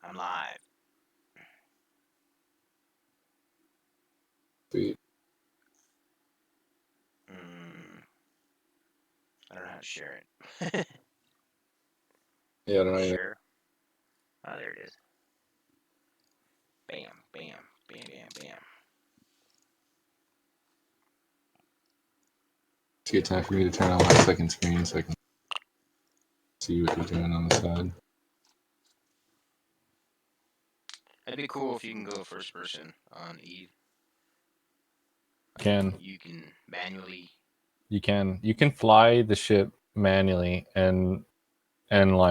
I'm live. Sweet. I don't know how to share it. Yeah, I don't know either. Share. Oh, there it is. Bam, bam, bam, bam, bam. It's a good time for me to turn on my second screen so I can see what you're doing on the side. It'd be cool if you can go first person on Eve. You can manually. You can fly the ship manually and fly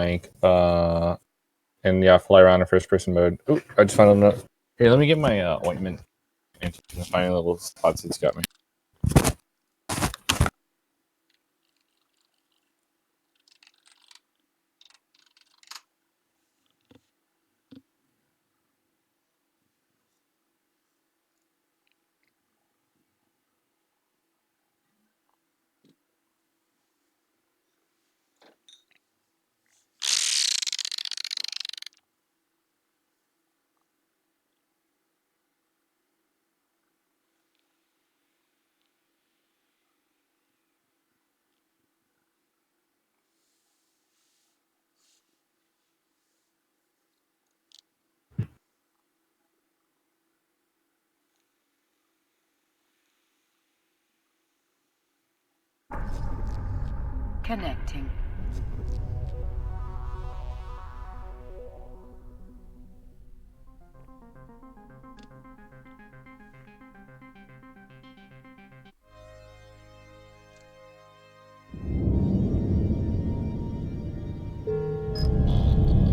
around in first person mode. Oh, I just found a note. Here, let me get my ointment. And find a little spots it's got me. Connecting.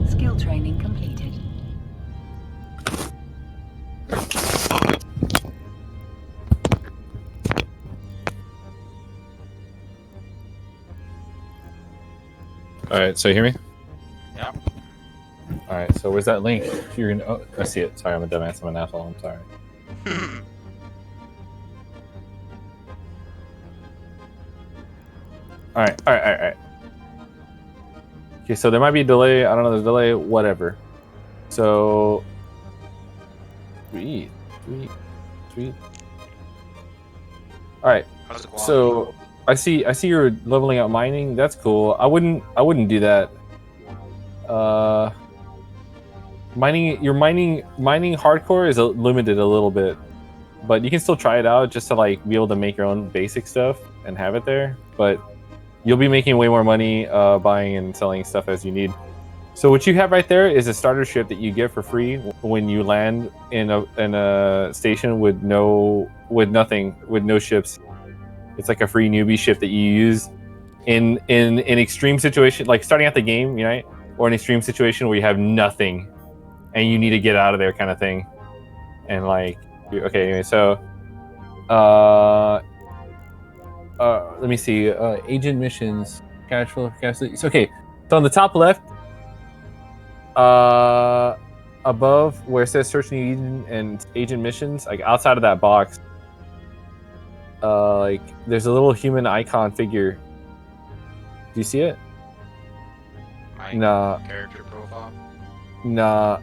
Skill training completed. All right, so you hear me? Yep. All right, so where's that link? You're gonna. Oh, I see it. Sorry, I'm a dumbass. I'm an asshole. I'm sorry. All right. Okay, so there might be a delay. I don't know. There's a delay. Whatever. So, sweet. All right. How's the quality? So I see you're leveling out mining. That's cool. I wouldn't do that. Mining hardcore is limited a little bit, but you can still try it out just to like be able to make your own basic stuff and have it there. But you'll be making way more money buying and selling stuff as you need. So what you have right there is a starter ship that you get for free when you land in a station with no ships. It's like a free newbie ship that you use in extreme situation, like starting out the game, right? Or an extreme situation where you have nothing and you need to get out of there, kind of thing. And like, okay, anyway, so let me see, agent missions, cash flow, okay. So on the top left, above where it says search new agent and agent missions, like outside of that box, like there's a little human icon figure. Do you see it? My character profile? Nah.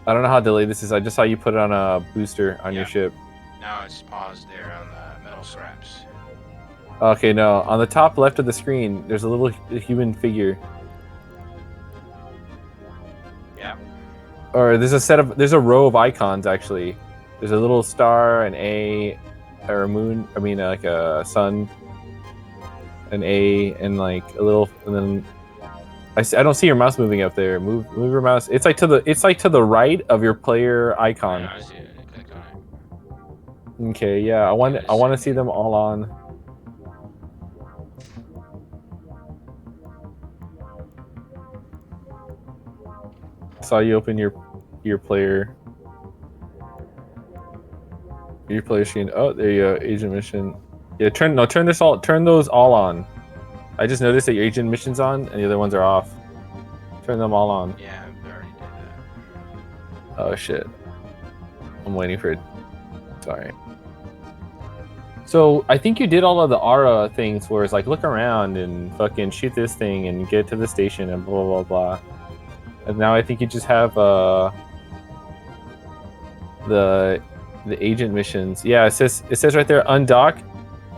I don't know how delayed this is. I just saw you put it on a booster on your ship. Now it's paused there on the metal scraps. Okay, no. On the top left of the screen, there's a little human figure. Yeah. Or there's a row of icons actually. There's a little star, an A, or a moon. I mean, like a sun, an A, and like a little, and then I don't see your mouse moving up there. Move your mouse. It's like to the right of your player icon. Yeah, I see it. I clicked on it. Okay, yeah. I want to see them all on. Saw you open your player screen. Oh, there you go. Agent mission. Yeah, turn those all on. I just noticed that your agent mission's on and the other ones are off. Turn them all on. Yeah, I already did that. Oh shit. I'm waiting for it. Sorry. So I think you did all of the aura things where it's like look around and fucking shoot this thing and get to the station and blah blah blah. And now I think you just have the agent missions. Yeah, it says right there undock,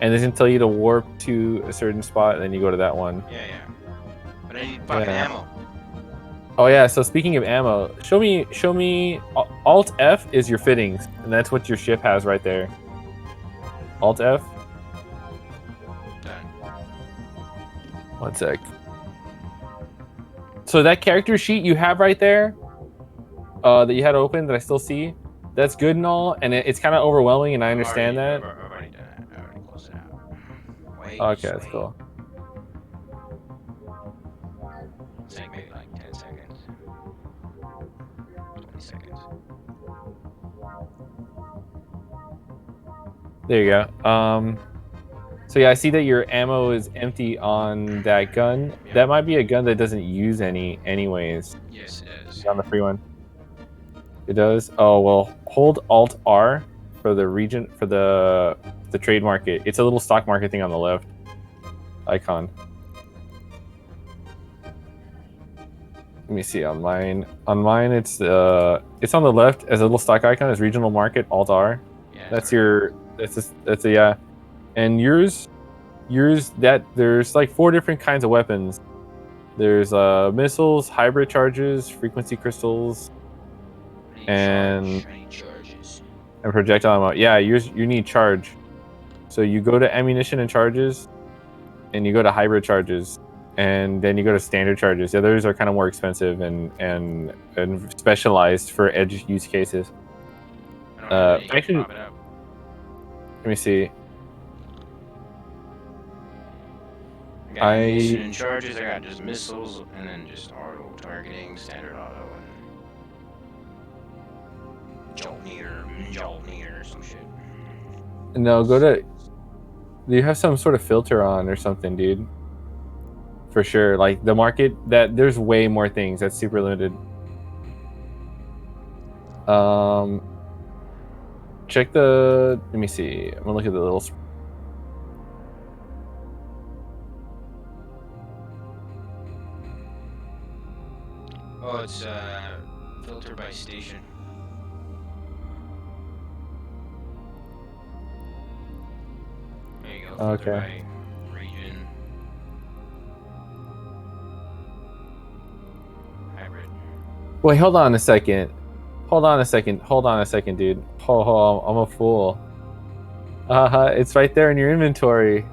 and it's gonna tell you to warp to a certain spot, and then you go to that one. Yeah. But I need fucking Yeah. ammo. Oh yeah. So speaking of ammo, show me. Alt F is your fittings, and that's what your ship has right there. Alt F. Done. One sec. So that character sheet you have right there, that you had open that I still see, that's good and all, and it's kind of overwhelming, and I understand that. I've already done it. I already closed it out. Wait. Okay, just that's wait. cool. Take maybe like 10 seconds. 20 seconds. There you go. So yeah, I see that your ammo is empty on that gun. Yeah. That might be a gun that doesn't use any anyways. Yes, it is. On the free one. It does? Oh well, hold Alt R for the region for the trade market. It's a little stock market thing on the left. Icon. Let me see on mine. On mine it's on the left as a little stock icon is regional market, Alt R. Yeah, That's already- your that's a yeah. And yours that there's like 4 different kinds of weapons. There's missiles, hybrid charges, frequency crystals, I need and- charge. I need charges. and projectile ammo. Yeah, you need charge. So you go to ammunition and charges, and you go to hybrid charges, and then you go to standard charges. The others are kind of more expensive and specialized for edge use cases. I don't have any. actually- Pop it up. Let me see. I got ammunition and charges. I got just missiles and then just auto targeting, standard auto, and Jolnir, or some shit. No, go to. You have some sort of filter on or something, dude. For sure, like the market that there's way more things. That's super limited. Check the. Let me see. I'm gonna look at the little. Oh, it's filter by station. There you go. Filter Okay. by region. Hybrid. Wait, hold on a second. Hold on a second, dude. Oh, I'm a fool. It's right there in your inventory. You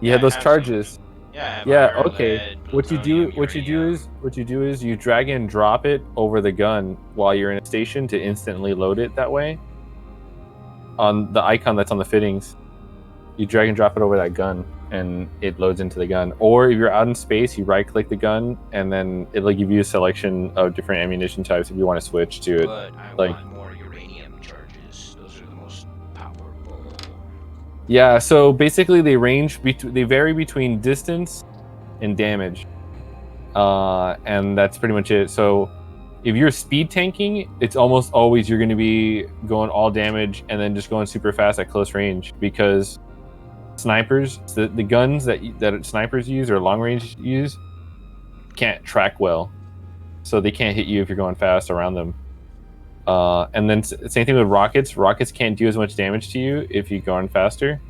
Yeah, have I those have charges. Yeah. I have Yeah, iron, okay. lead, What you plutonium, do is you drag and drop it over the gun while you're in a station to instantly load it that way. On the icon that's on the fittings, you drag and drop it over that gun and it loads into the gun. Or if you're out in space, you right click the gun and then it'll give you a selection of different ammunition types if you want to switch to it. But I like- want more uranium charges. Those are the most powerful. Yeah, so basically they vary between distance and damage. And that's pretty much it. So if you're speed tanking, it's almost always you're going to be going all damage and then just going super fast at close range because snipers, the guns that snipers use or long range use can't track well. So they can't hit you if you're going fast around them. And then same thing with rockets. Rockets can't do as much damage to you if you're going faster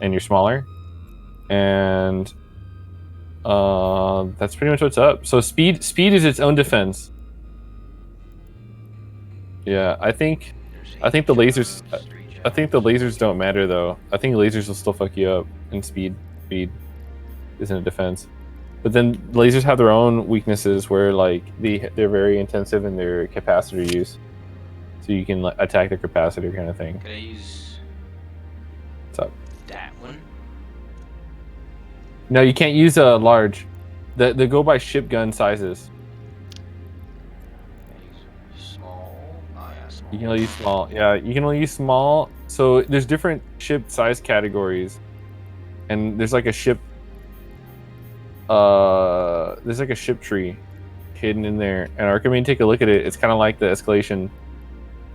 and you're smaller. And that's pretty much what's up. So speed is its own defense. Yeah, I think the lasers- I think the lasers don't matter though. I think lasers will still fuck you up, and speed isn't a defense. But then lasers have their own weaknesses where like they're very intensive in their capacitor use, so you can attack their capacitor kind of thing. Can I use What's up? that one? No, you can't use a large. They go by ship gun sizes. Can I use small? Oh yeah, small. You can only use small. Yeah, you can only use small. So there's different ship size categories, and there's like a ship. There's like a ship tree hidden in there, and Archimede, take a look at it. It's kind of like the escalation,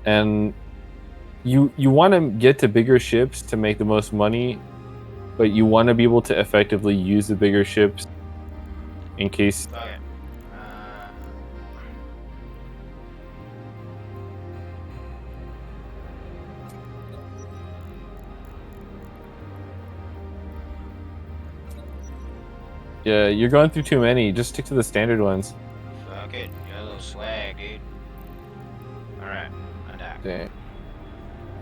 and you want to get to bigger ships to make the most money, but you want to be able to effectively use the bigger ships in case. Okay. Yeah, you're going through too many. Just stick to the standard ones. Fuck it. You got a little swag, dude. Alright, I died. Dang.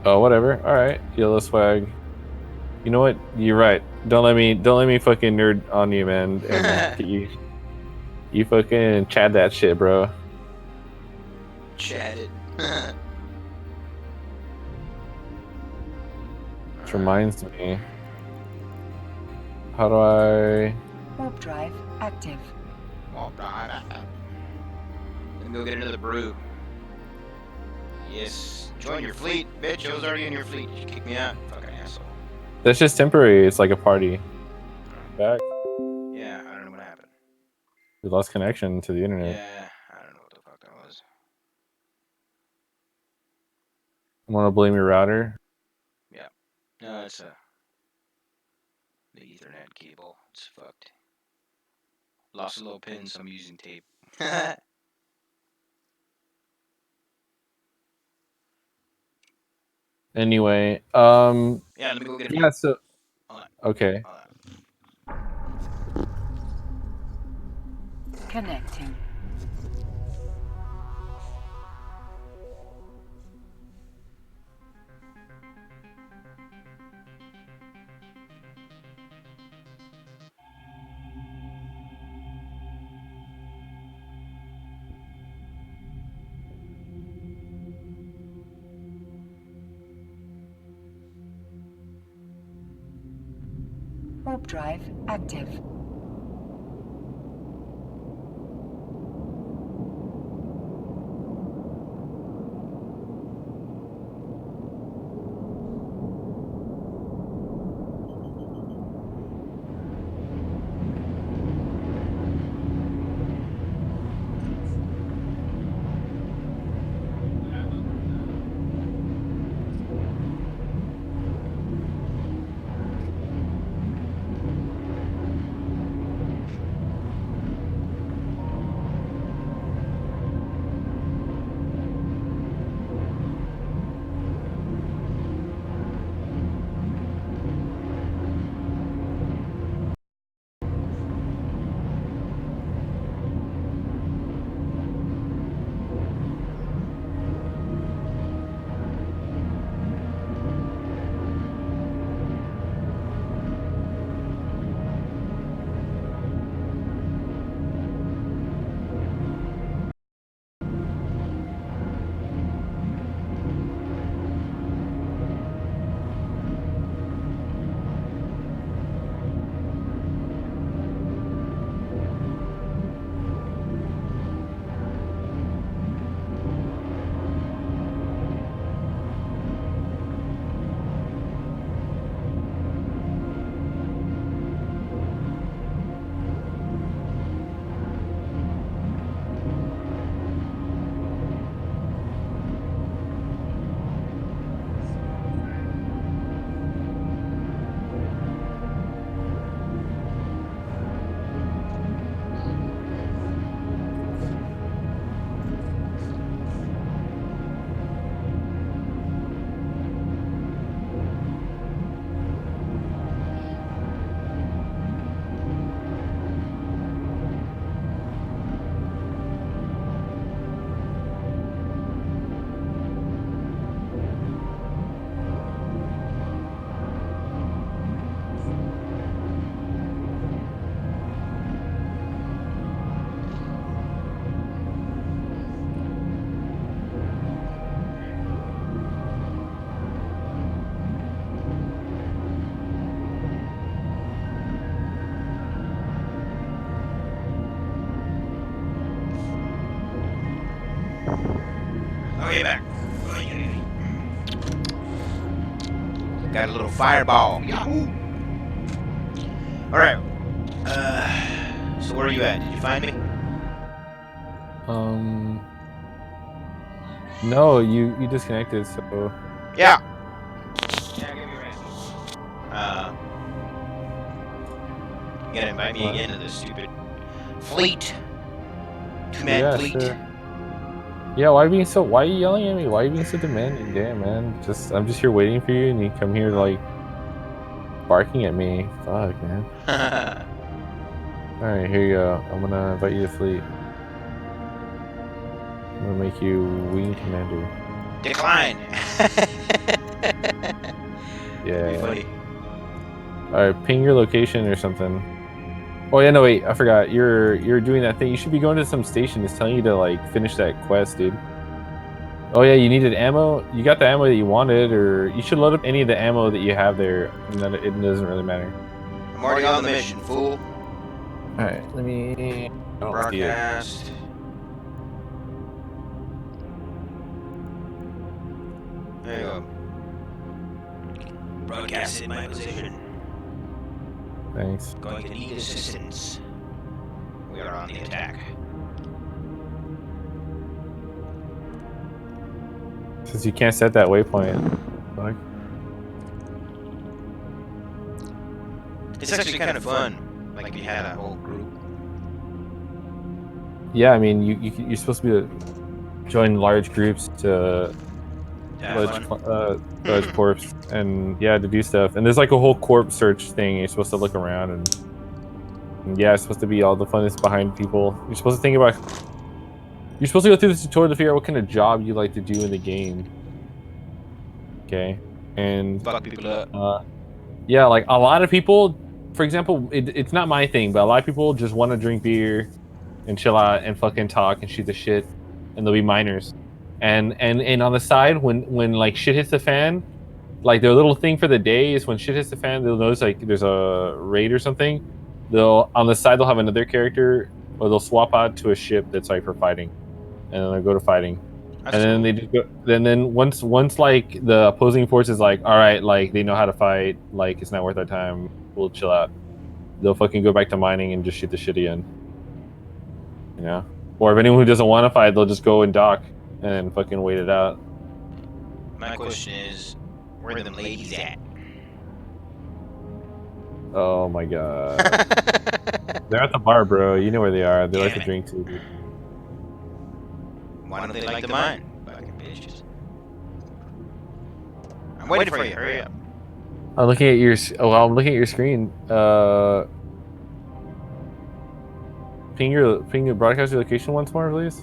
Oh, whatever. All right, yellow swag. You know what? You're right. Don't let me fucking nerd on you, man. And get you fucking chat that shit, bro. Chatted. Which reminds me. How do I? Warp drive active. Well, let me go get another brew. Yes. Join your fleet. Bitch, I was already in your fleet. You kicked me out. Fucking asshole. That's just temporary. It's like a party. Back. Yeah, I don't know what happened. We lost connection to the internet. Yeah, I don't know what the fuck that was. I want to blame your router. No, it's the Ethernet cable. It's fucked. Lost a little pin, so I'm using tape. Anyway, Yeah, let me go get a yeah. So, Hold on. okay. Hold on. Connecting. Warp drive active. Okay, back. Got a little fireball. Yahoo! Alright. So where are you at? Did you find me? No, you disconnected. So Yeah. Yeah, give me your you gotta invite me What? again to this stupid fleet. Two-man yeah, fleet. sure. Yeah, why are you yelling at me? Why are you being so demanding? Damn, man. I'm just here waiting for you, and you come here like barking at me. Fuck, man. All right, here you go. I'm gonna invite you to fleet. I'm gonna make you wing commander. Decline. Yeah. Be funny. All right, ping your location or something. Oh yeah, no wait, I forgot. You're doing that thing. You should be going to some station. It's telling you to like finish that quest, dude. Oh yeah, you needed ammo. You got the ammo that you wanted, or you should load up any of the ammo that you have there, and then it doesn't really matter. I'm already on the mission, fool. All right, let me. I don't see it. Broadcast. There you go. Broadcast in my position. Thanks. Going to need assistance. We are on the attack. Since you can't set that waypoint. Fuck. It's actually kind of fun. Like if you had a whole group. Yeah, I mean, you're supposed to be join large groups to Have fun. large corps, and yeah, to do stuff. And there's like a whole corp search thing. You're supposed to look around, and yeah, it's supposed to be all the fun is behind people. You're supposed to think about. You're supposed to go through this tutorial to figure out what kind of job you like to do in the game. Okay, and Fuck people up. yeah, like a lot of people. For example, it's not my thing, but a lot of people just want to drink beer and chill out and fucking talk and shoot the shit, and they'll be miners. And on the side, when like shit hits the fan, like their little thing for the day is when shit hits the fan, they'll notice like there's a raid or something. They'll on the side they'll have another character, or they'll swap out to a ship that's like for fighting, and then they'll go to fighting. That's And then cool. they just go. Then once like the opposing force is like, all right, like they know how to fight, like it's not worth our time. We'll chill out. They'll fucking go back to mining and just shoot the shit again. You know. Or if anyone who doesn't want to fight, they'll just go and dock and fucking wait it out. My question is, where are them ladies at? Oh my god. They're at the bar, bro. You know where they are. They like to Damn it. drink too, dude. Why don't they like the mine? Fucking bitches. I'm waiting for you. Hurry up. I'm looking at your. I'm looking at your screen. Ping your broadcast location once more, please.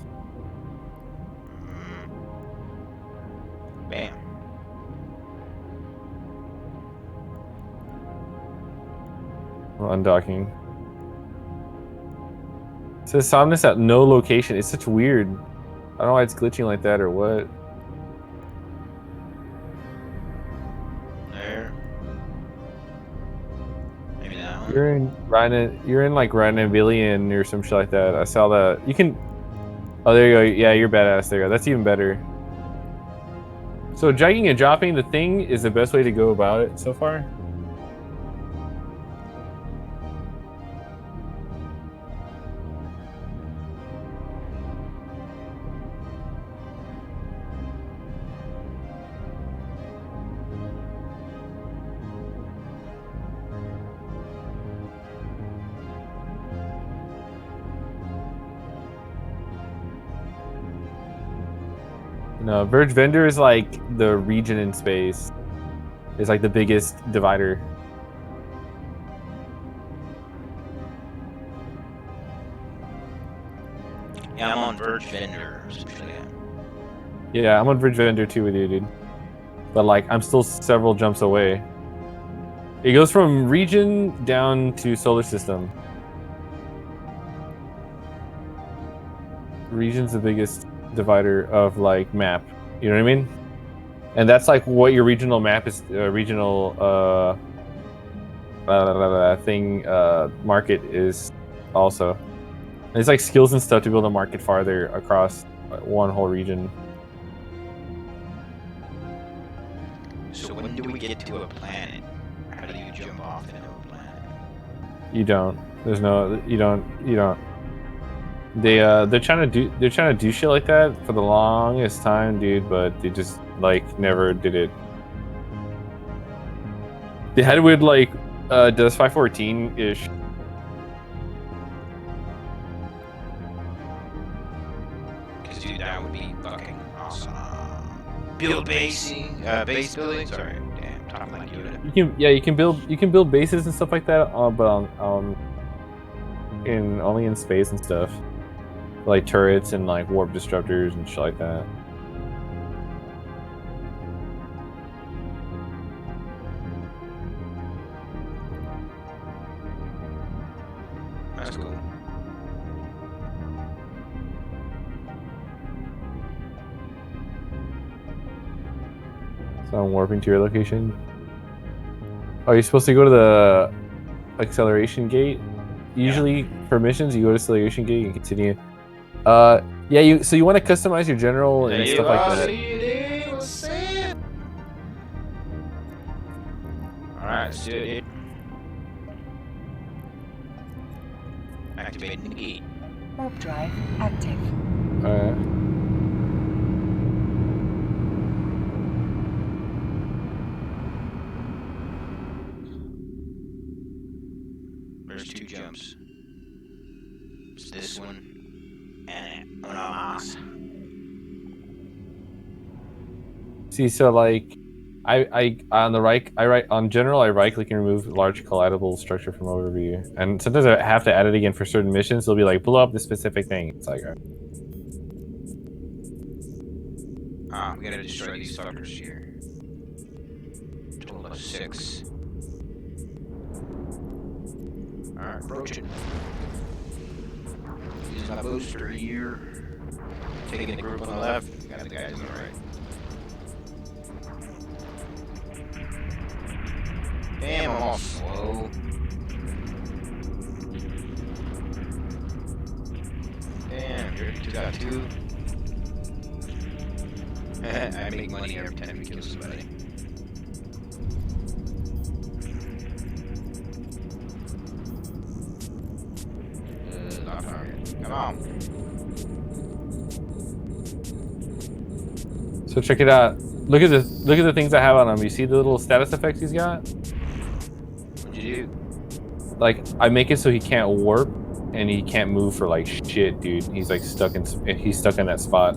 Bam. Undocking. It says Somnus at no location. It's such weird. I don't know why it's glitching like that or what. There. Maybe that one. You're in like Rhinovillian or some shit like that. I saw that. You can. Oh, there you go. Yeah, you're badass. There you go. That's even better. So dragging and dropping the thing is the best way to go about it so far. No, Verge Vendor is like the region in space. It's like the biggest divider. Yeah, I'm on Verge Vendor or something like that. Yeah, I'm on Verge Vendor too with you, dude. But like, I'm still several jumps away. It goes from region down to solar system. Region's the biggest divider of like map. You know what I mean? And that's like what your regional map is. Regional market is also. And it's like skills and stuff to be able to market farther across one whole region. So when do we get to a planet? How do you jump off into a planet? You don't. There's no. You don't. They're trying to do shit like that for the longest time, dude. But they just like never did it. They had it with like does 514 ish. Because dude, that would be fucking awesome. Build basing, base building. Sorry, damn, talking like Yoda. You can build bases and stuff like that. But only in space and stuff, like turrets and like warp disruptors and shit like that. That's cool. So I'm warping to your location. Oh, you're supposed to go to the acceleration gate. Usually for missions, you go to acceleration gate and continue. Yeah. So you want to customize your general and stuff like that. Alright, let's do it, dude. Activating the gate. Warp drive active. There's 2 jumps. It's this one and uno más. See, so like, I on the right, on general, I right click and remove large collidable structure from overview, and sometimes I have to add it again for certain missions. They'll be like, blow up this specific thing. It's like, We gotta destroy these fuckers here. Total of 6. Alright, approaching. Using my booster here. Taking the group on the left, got the guys on the right. Damn, I'm all slow. Damn, you already got 2. I make money every time we kill somebody. Not target. Come on. so check it out. Look at the things I have on him. You see the little status effects he's got? What'd you do? Like, I make it so he can't warp and he can't move for like shit, dude. He's like stuck in that spot.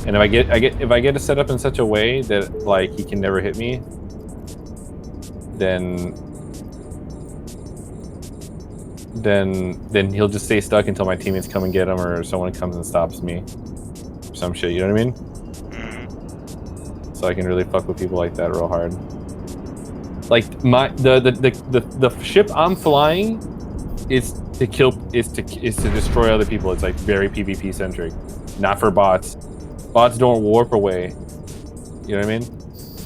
And if I get it set up in such a way that like he can never hit me, then he'll just stay stuck until my teammates come and get him or someone comes and stops me. Some shit, you know what I mean? So I can really fuck with people like that real hard. Like the ship I'm flying is to destroy other people. It's like very PvP centric, not for bots. Bots don't warp away. You know what I mean?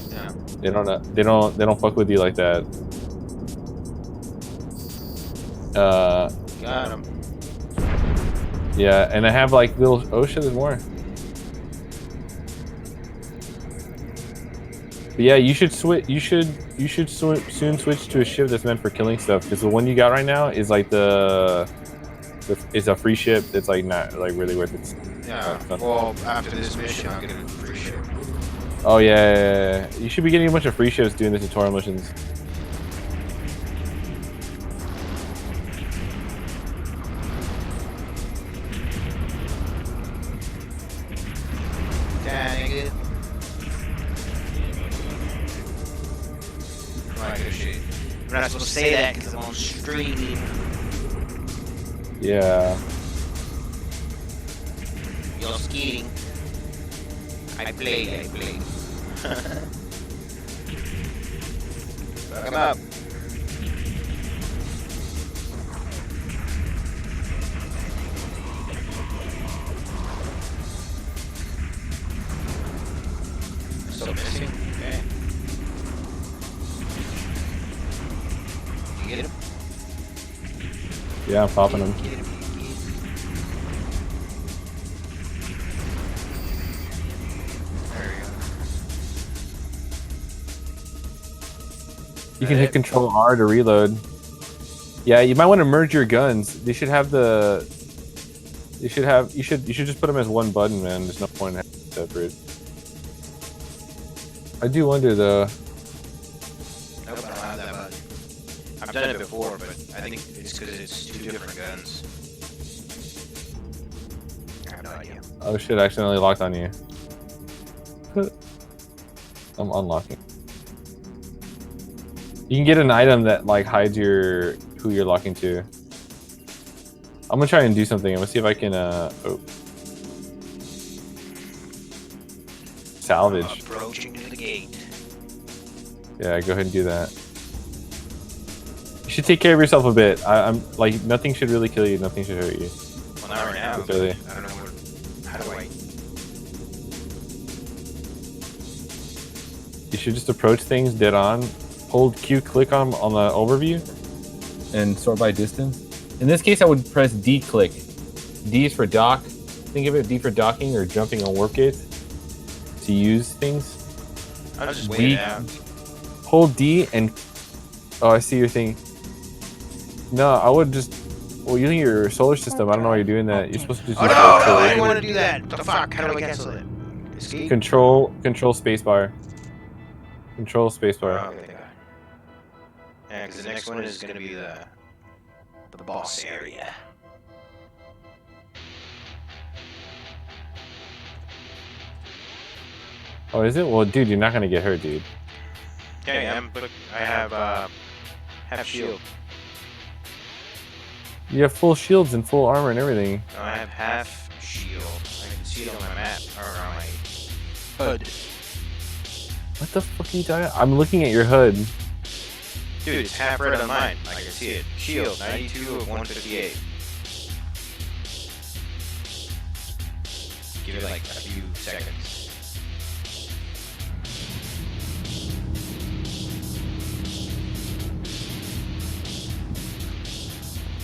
Yeah. They don't fuck with you like that. Got him. Yeah, and I have like little. Oh shit, there's more. But yeah, you should switch. You should soon switch to a ship that's meant for killing stuff, because the one you got right now is like it's a free ship. It's like not like really worth it. Yeah. Well, after this mission, I'll get a free ship. Oh yeah. You should be getting a bunch of free ships doing the tutorial missions. Dang it. Right, good shit. We're not supposed to say that because I'm on stream. Yeah. You're skiing. I play. Fuck him up. Still missing? Okay. You get him? Yeah, I'm popping them. Get him. You can hit Control R to reload. Yeah, you might want to merge your guns. They should have the. You should just put them as one button, man. There's no point in having them separate. I do wonder though. Nope, I don't have that button. I've done it before, but I think it's because it's 2 different guns. I have no idea. Oh shit! I accidentally locked on you. I'm unlocking. You can get an item that like hides who you're locking to. I'm gonna try and do something. I'm gonna see if I can salvage. Approaching to the gate. Yeah, go ahead and do that. You should take care of yourself a bit. I'm like, nothing should really kill you. Nothing should hurt you. Well, not right now. It's early. I don't know how do I? You should just approach things dead on. Hold Q, click on the overview, and sort by distance. In this case, I would press D click. D is for dock. Think of it, D for docking or jumping on warp gates to use things. I'll just wait D, it out. hold D and oh, I see your thing. No, I would just. Well, using your solar system, I don't know why you're doing that. You're supposed to just Oh use no! the I didn't want to do that. What the fuck? How do I cancel it? Escape. control spacebar. Control spacebar. Oh, okay, thank God. Yeah, because the next one is gonna be the boss area. Oh, is it? Well, dude, you're not gonna get hurt, dude. Yeah, I am, but I have half shield. You have full shields and full armor and everything. No, I have half shield. I can see it on my map or on my HUD. What the fuck are you talking? I'm looking at your HUD. Dude, it's half red on mine. I can see it. Shield 92 of 158. Give it like a few seconds.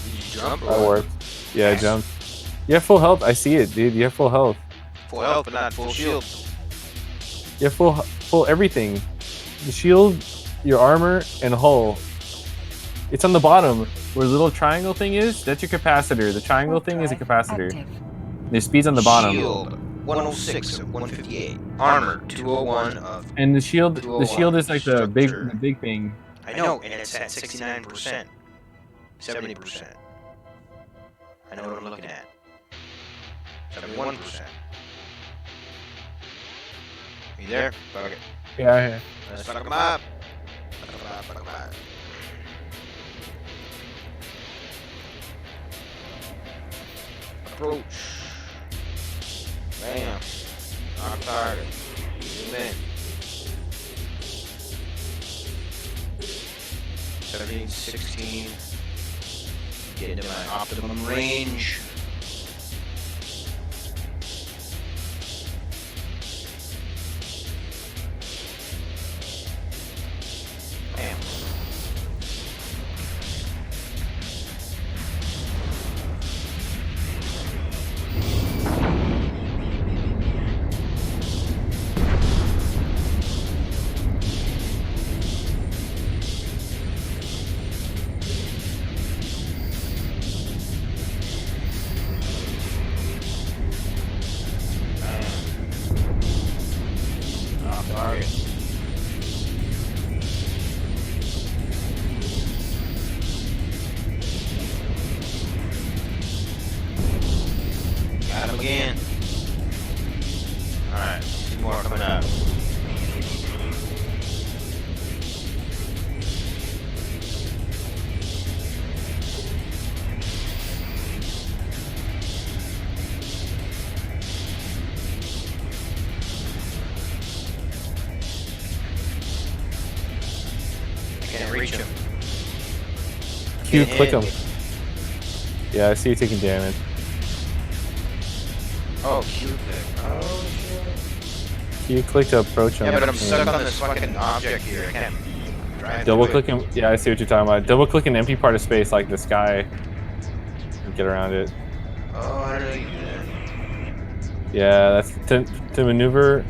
Did you jump or That what? worked. Yeah, I jumped. You have full health. I see it, dude. You have full health. Full health, but not full shield. You have full everything. The shield, your armor, and hull. It's on the bottom where the little triangle thing is. That's your capacitor. The triangle thing is a capacitor. Active. The speed's on the bottom. Shield 106 of 158. Armor 201 of. And the shield is like the Structure. big thing. I know, and it's at 69%, 70%. I know what I'm looking at. 71%. Are you there? Fuck it. Yeah. Let's fuck 'em up. Fuck 'em up, fuck 'em up. Approach. Bam. Knock target. Zoom in. 17, 16. Get into my optimum range. Bam. Off target. Got him again. Alright, two more coming up. I can't reach him. Q, Can't click hit. them. Yeah, I see you taking damage. Oh, Q click. Oh, shit. Q, click to approach him. Yeah, but I'm stuck on this fucking object here. I can't drive Double through click him. Yeah, I see what you're talking about. Double click an empty part of space like the sky and get around it. it. Oh, how do I do that? Yeah, that's to maneuver.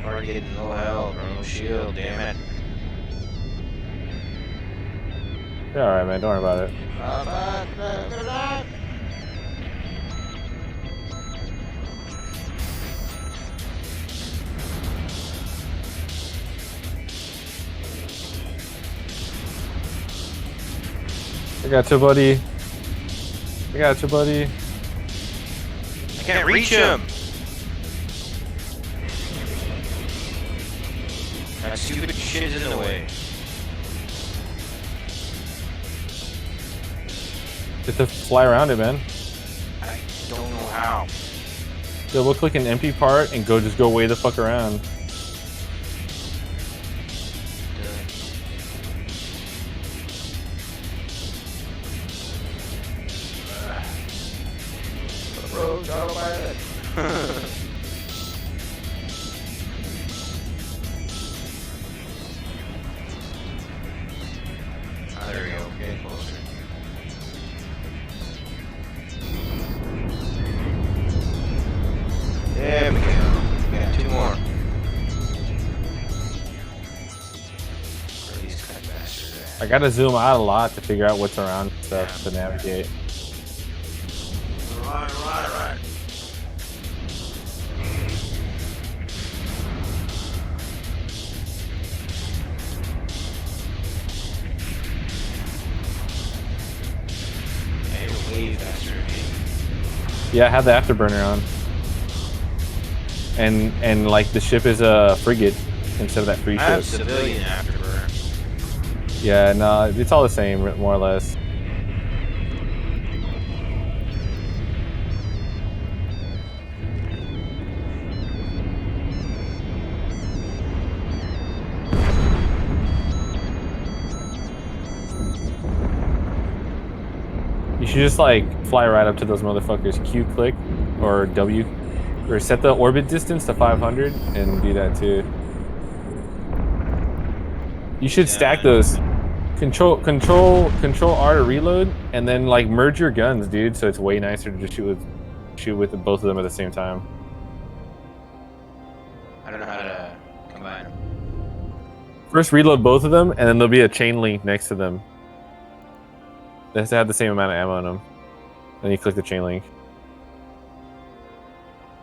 Already getting low health or no shield, damn it. Yeah, alright, man. Don't worry about it. I got you, buddy. I got you, buddy. I can't reach him. I That stupid shit is in the way. Just to fly around it, man. I don't know how. Double click an empty part and just go way the fuck around. Road autopilot. Ah, there we go. Getting closer. There we go. We got 2 more. Where are these kind of bastards at? I gotta zoom out a lot to figure out what's around stuff to navigate. Right. Hey, way faster than me. Yeah, I have the afterburner on. And like the ship is a frigate instead of that free I have ship. civilian afterburner. Yeah, no, it's all the same, more or less. You should just like fly right up to those motherfuckers. Q click or W, or set the orbit distance to 500 and do that too. You should stack those. Control R to reload, and then like merge your guns, dude. So it's way nicer to just shoot with both of them at the same time. I don't know how to combine them. First reload both of them, and then there'll be a chain link next to them. They have to have the same amount of ammo on them. Then you click the chain link.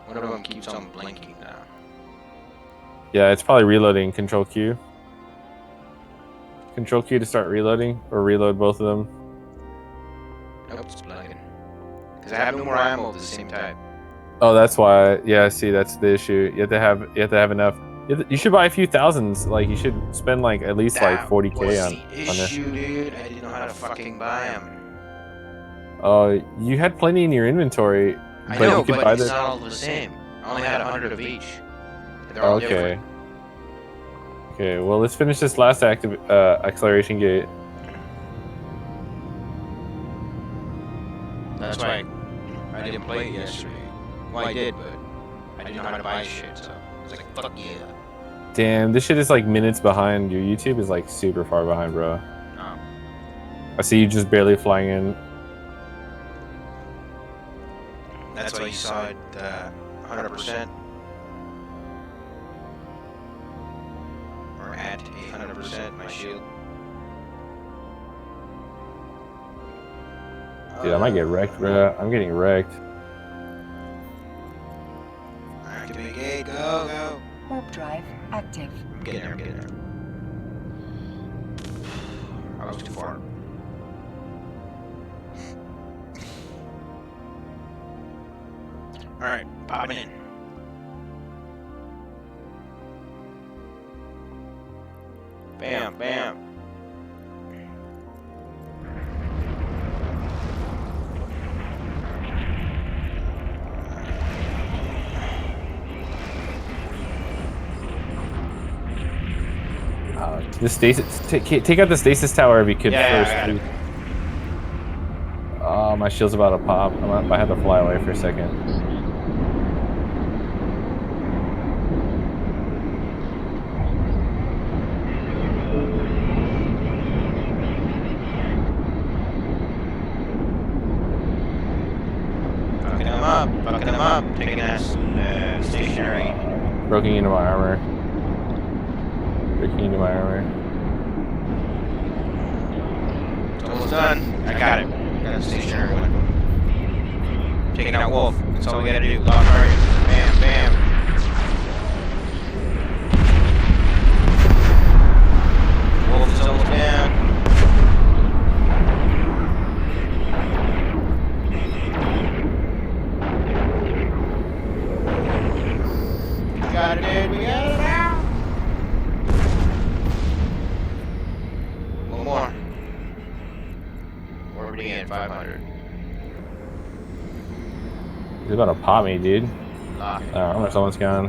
One of them keeps on blinking now. Yeah, it's probably reloading. Control Q. Control Q to start reloading, or reload both of them. Nope, it's blinking. Because I have no more ammo of the same type. Oh, that's why. Yeah, see, that's the issue. You have to have enough. You should buy a few thousands. Like you should spend like at least like 40K was on the this. issue, dude. I didn't know how to fucking buy them. Oh, you had plenty in your inventory, I but know, you could but buy it's the. not all the same. I only had 100 of each. They're all Okay. different. Okay. Well, let's finish this last acceleration gate. That's why I didn't play it yesterday. Well, I did, but I didn't know how to buy shit, so I was like, fuck yeah. Damn, this shit is like minutes behind. Your YouTube is like super far behind, bro. No. I see you just barely flying in. That's why you saw it 100%. Or at 100% my shield. Dude, I might get wrecked, bro. I'm getting wrecked. Activate gate, go. Warp drive active. I'm getting there. I was too far. Alright, popping in. Bam. The stasis. Take out the stasis tower if you could Yeah, first. I got it. Please. Oh, my shield's about to pop. I have to fly away for a second. Fucking him up. Taking that stationary. Breaking into my armor. It's almost done. I got it. Got a stationary one. Taking out Wolf. That's all we gotta do. Lock target. Bam. Wolf is almost down. We got it, dude. We got it now. 500. He's about to pop me, dude. Lock it. I wonder if someone's gone.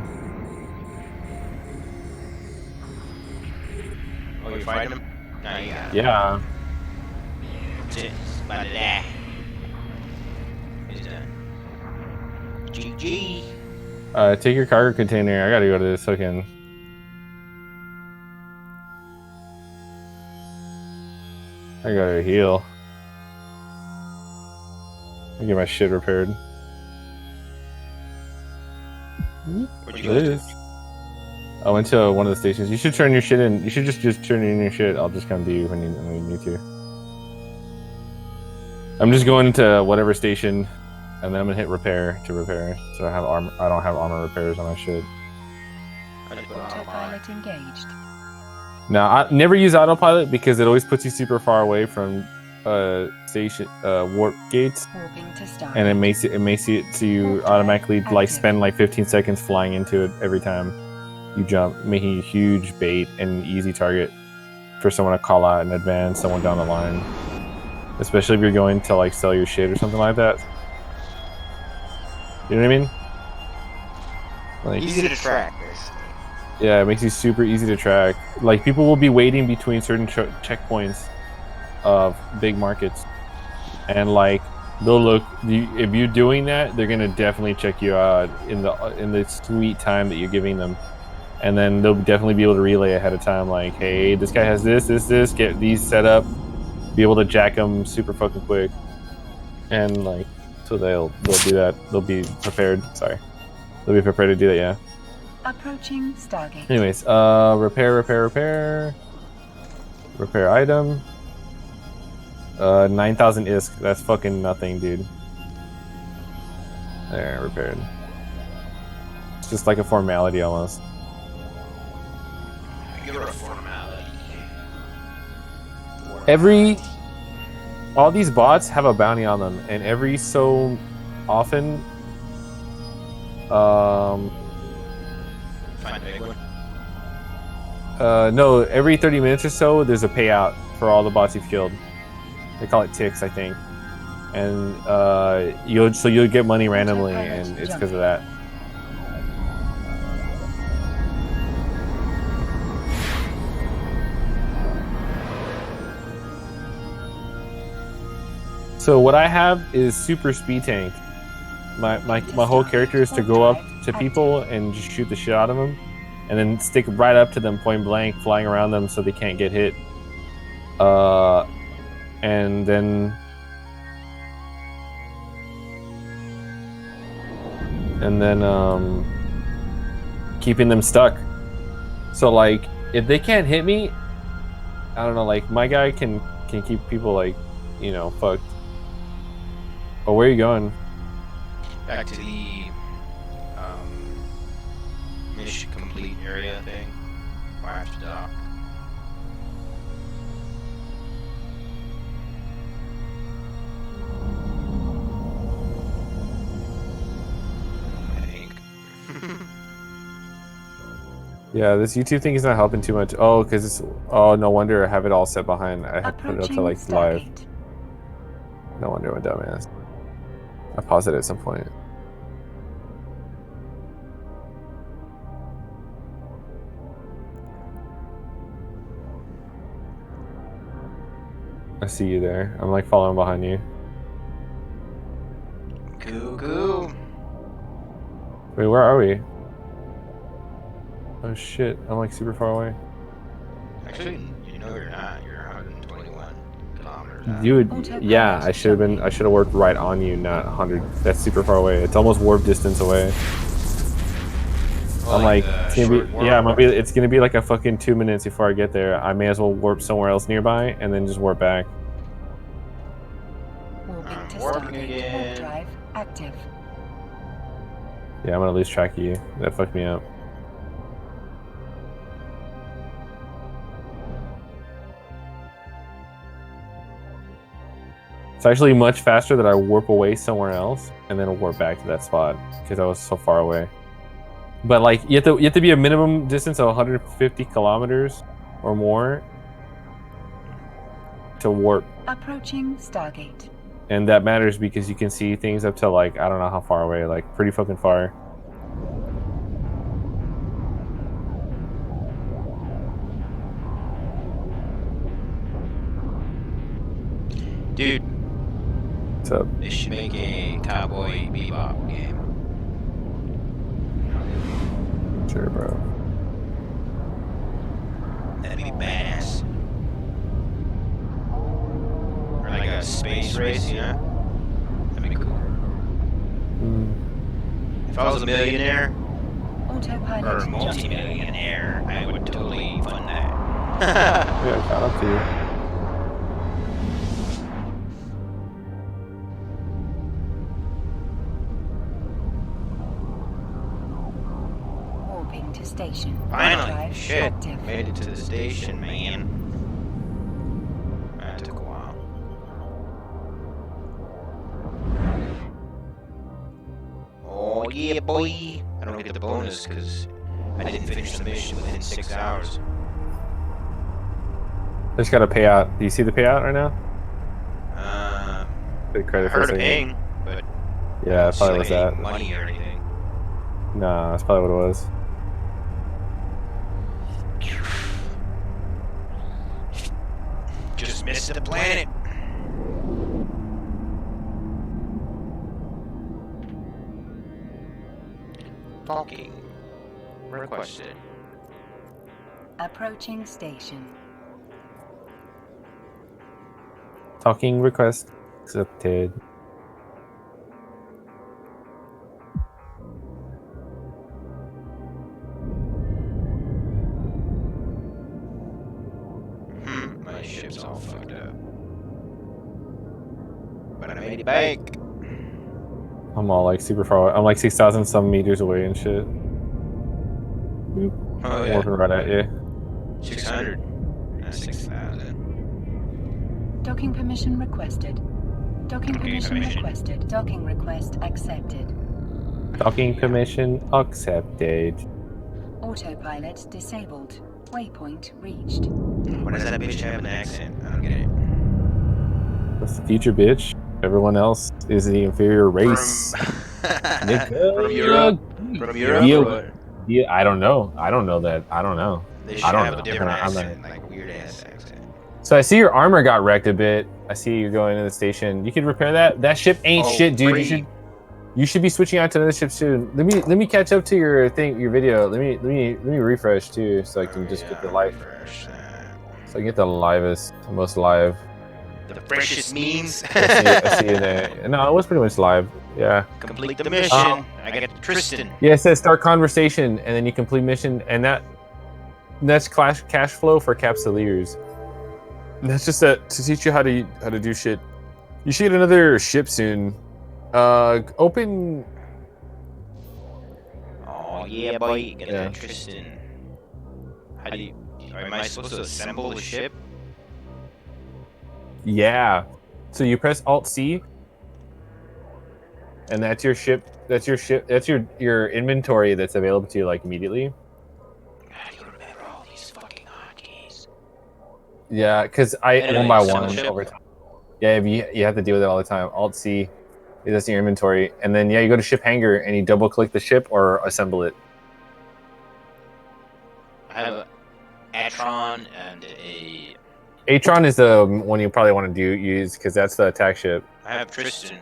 Oh, you're fighting him? Nah, you got him. Yeah. Shit, about to die. He's done. GG. Take your cargo container. I gotta go to this fucking. I gotta heal. I get my shit repaired. Where'd you go to? I went to one of the stations. You should turn your shit in. You should just turn in your shit. I'll just come to you when you need to. I'm just going to whatever station, and then I'm gonna hit repair to repair. So I have armor. I don't have armor repairs on my shit. I just put it on mine. Autopilot engaged. Now I never use autopilot because it always puts you super far away from station warp gates, Warping to Stargate. and it makes it so you automatically like spend like 15 seconds flying into it every time you jump, making a huge bait and easy target for someone to call out in advance, someone down the line, especially if you're going to like sell your shit or something like that. You know what I mean? Like, Easy to track, basically. yeah, it makes you super easy to track. Like people will be waiting between certain checkpoints of big markets, and like they'll look. If you're doing that, they're gonna definitely check you out in the sweet time that you're giving them, and then they'll definitely be able to relay ahead of time. Like, hey, this guy has this. Get these set up. Be able to jack them super fucking quick, and like so they'll do that. They'll be prepared. Sorry, they'll be prepared to do that. Yeah. Approaching Stargate. Anyways, repair item. 9,000 ISK. That's fucking nothing, dude. There, repaired. It's just like a formality almost. You're a formality. All these bots have a bounty on them, and every so often, Find a big one. no, every 30 minutes or so, there's a payout for all the bots you've killed. They call it ticks, I think, and you'll get money randomly, and it's because of that. So what I have is super speed tank. My whole character is to go up to people and just shoot the shit out of them, and then stick right up to them point blank, flying around them so they can't get hit. And then keeping them stuck. So like if they can't hit me, I don't know, like my guy can keep people like, you know, fucked. Oh, where are you going? Back to the mission complete area thing. Or after dock. I think. Yeah, this YouTube thing is not helping too much. Oh, because it's... Oh, no wonder I have it all set behind. I have put it up to like live. Stargate. No wonder I'm a dumbass. I paused it at some point. I see you there. I'm like following behind you. Goo. Wait, where are we? Oh shit, I'm like super far away. Actually, you know you're not. You're 121 kilometers out. You would, yeah, I should have worked right on you, not 100. That's super far away. It's almost warp distance away. Well, I'm like, the it's gonna short be, warp. yeah, it's gonna be like a fucking 2 minutes before I get there. I may as well warp somewhere else nearby and then just warp back. Warping to Warping Stargate. again. Warp drive active. Yeah, I'm gonna lose track of you. That fucked me up. It's actually much faster that I warp away somewhere else and then warp back to that spot because I was so far away. But like you have to be a minimum distance of 150 kilometers or more to warp. Approaching Stargate. And that matters because you can see things up to like, I don't know how far away, like pretty fucking far. Dude, What's up? they should make a Cowboy Bebop game. Sure, bro. That'd be badass. Or like a space race, you know? That'd be cool. If I was a millionaire or Autopilot. multi-millionaire, I would totally fund that. Yeah, shout out to you. Warping to station. Finally, Drive shit, active. made it to the station, man. That took a while. Oh yeah, boy! I don't get the bonus because I didn't finish the mission within 6 hours. I just gotta pay out. Do you see the payout right now? Big I credit for a heard of second. paying, but Yeah, it probably like was that. money or anything. Nah, that's probably what it was. Just missed the planet. Talking requested. Approaching station. Talking request accepted. My ship's all fucked up. But I made it back. I'm all like super far away. I'm like 6,000 some meters away and shit. Boop. Oh Working right at you. 600. Not 6,000. Docking permission requested. Docking Docking permission permission. requested. Docking request accepted. Docking permission accepted. Autopilot disabled. Waypoint reached. Why does that bitch have an accent? I don't get it. That's the future, bitch. Everyone else is the inferior race. Nigga. From Europe. From Europe. Yeah. or what? Yeah, I don't know. I don't know that. I don't know. They should I don't have know. a different I'm not- accent, like weird ass accent. So I see your armor got wrecked a bit. I see you going to the station. You could repair that. That ship ain't shit, dude. You should be switching out to another ship soon. Let me catch up to your video. Let me refresh too, so I can just get the live. So I get the livest, most live. The freshest memes. I see it there. No, it was pretty much live. Yeah. Complete the mission. I got Tristan. Yeah, it says start conversation, and then you complete mission, and that's cash flow for capsuleers. That's just to teach you how to do shit. You should get another ship soon. Open. Oh yeah, boy. Get Yeah. that Tristan. How do you? Am I supposed to assemble the ship? Yeah. So you press Alt C, and that's your ship. That's your ship. That's your inventory that's available to you like immediately. How do you remember all these fucking hotkeys? Yeah, because And one by assemble one ship? over time. Yeah, you have to deal with it all the time. Alt C, that's your inventory, and then you go to ship hangar and you double click the ship or assemble it. I have a Atron and a. Atron is the one you probably want to use because that's the attack ship. I have Tristan.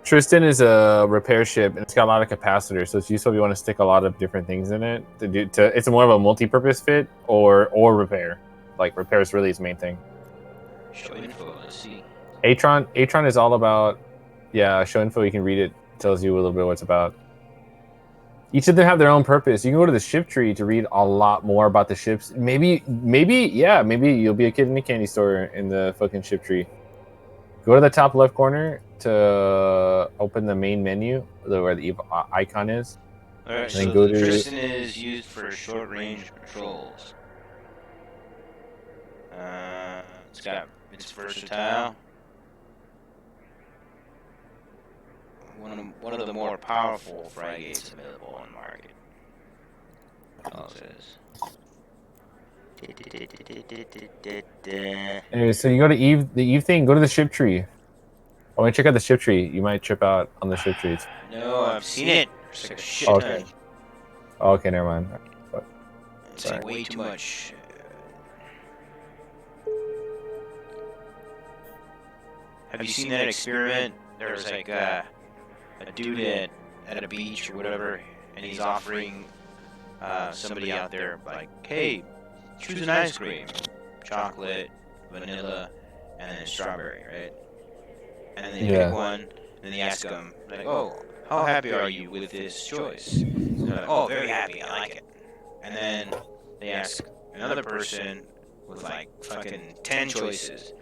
Tristan is a repair ship and it's got a lot of capacitors, so it's useful if you want to stick a lot of different things in it to do. It's more of a multi-purpose fit or repair. Like repair is really its main thing. Show info. Let's see. Atron is all about show info. You can read it. Tells you a little bit what it's about. Each of them have their own purpose. You can go to the ship tree to read a lot more about the ships. Maybe you'll be a kid in a candy store in the fucking ship tree. Go to the top left corner to open the main menu, where the icon is. Alright, then so go the to- Tristan is used for short-range patrols. It's versatile. One of the more powerful frigates available on the market. All it says. Anyway, so you go to the Eve thing. Go to the ship tree. I want to check out the ship tree. You might trip out on the ship trees. No, I've seen it. It's like a shit Okay. ton. Oh, okay, never mind. It's like way too much. Have you seen that experiment? There was like a dude at a beach or whatever, and he's offering somebody out there like, hey, choose an ice cream, chocolate, vanilla, and then strawberry, right? And then they Yeah. pick one, and then they ask them like, oh, how happy are you with this choice? And they're like, oh, very happy, I like it. And then they ask another person with like fucking 10 choices,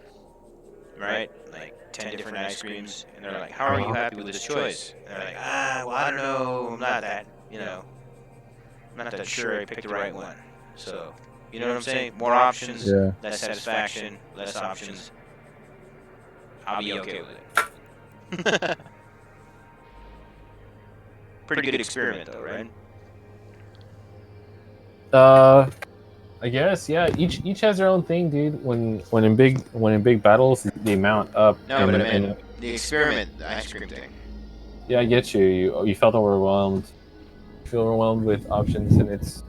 right? Like 10 different ice creams, and they're like, how are you happy with this choice? And they're like, well, I don't know, I'm not that, I'm not that sure I picked the right one. So, you know what I'm saying? More options, Yeah. less satisfaction, less options. I'll be okay with it. Pretty good experiment though, right? I guess yeah. Each has their own thing, dude. When in big battles, they mount up. No, but I mean the experiment, the ice cream thing. Yeah, I get you. You felt overwhelmed. You feel overwhelmed with options, and it's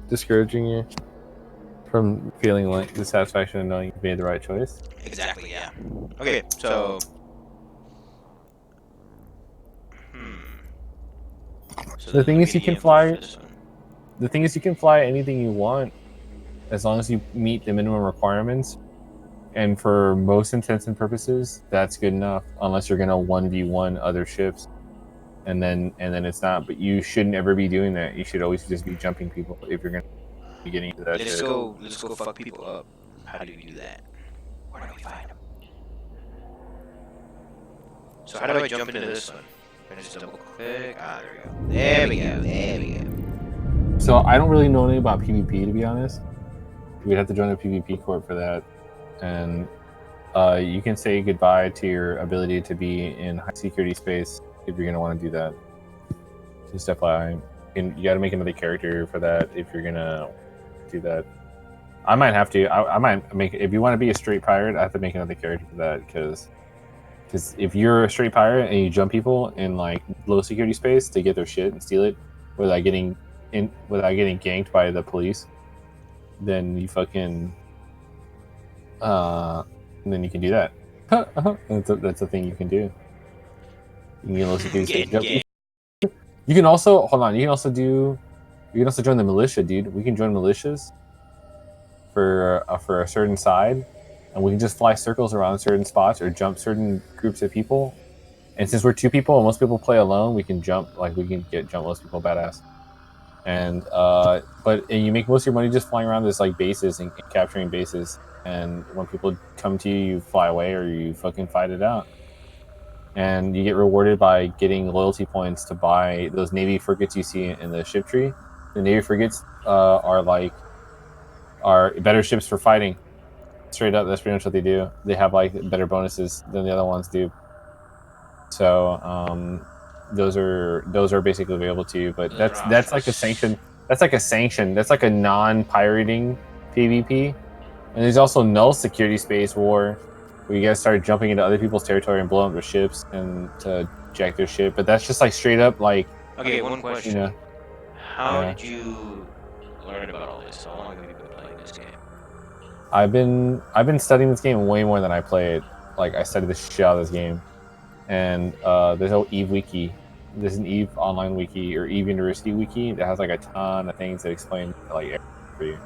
discouraging you from feeling like the satisfaction of knowing you made the right choice. Exactly. Yeah. Okay. So. So The thing is, you can fly. The thing is, you can fly anything you want, as long as you meet the minimum requirements. And for most intents and purposes, that's good enough. Unless you're gonna 1v1 other ships, and then it's not. But you shouldn't ever be doing that. You should always just be jumping people if you're gonna be getting into that. Let's go fuck people up. How do we do that? Where do we find them? So how do I jump into this one? Can I just double click? There we go. There we go. So I don't really know anything about PvP, to be honest. We'd have to join a PvP corp for that, and you can say goodbye to your ability to be in high security space if you're gonna want to do that. Just FYI, and you got to make another character for that if you're gonna do that. I might have to. I might make, if you want to be a straight pirate, I have to make another character for that because if you're a straight pirate and you jump people in like low security space to get their shit and steal it without getting ganked by the police, then you fucking then you can do that. That's a thing you can do. You can get low security space. You can also hold on. You can also join the militia, dude. We can join militias for a certain side, and we can just fly circles around certain spots or jump certain groups of people. And since we're 2 people and most people play alone, we can jump most people badass. And but you make most of your money just flying around this like bases and capturing bases. And when people come to you, you fly away or you fucking fight it out. And you get rewarded by getting loyalty points to buy those Navy frigates you see in the ship tree. The Navy frigates are better ships for fighting. Straight up, that's pretty much what they do. They have like better bonuses than the other ones do. So those are basically available to you. But that's like a sanction. That's like a non-pirating PvP. And there's also null security space war, where you guys start jumping into other people's territory and blowing up their ships and to jack their ship. But that's just like straight up like. Okay, one question. You know, How did you learn about all this? How long have you been playing this game? I've been studying this game way more than I play it. Like I studied the shit out of this game, and there's a EVE wiki. There's an EVE online wiki or EVE University wiki that has like a ton of things that explain like everything for you.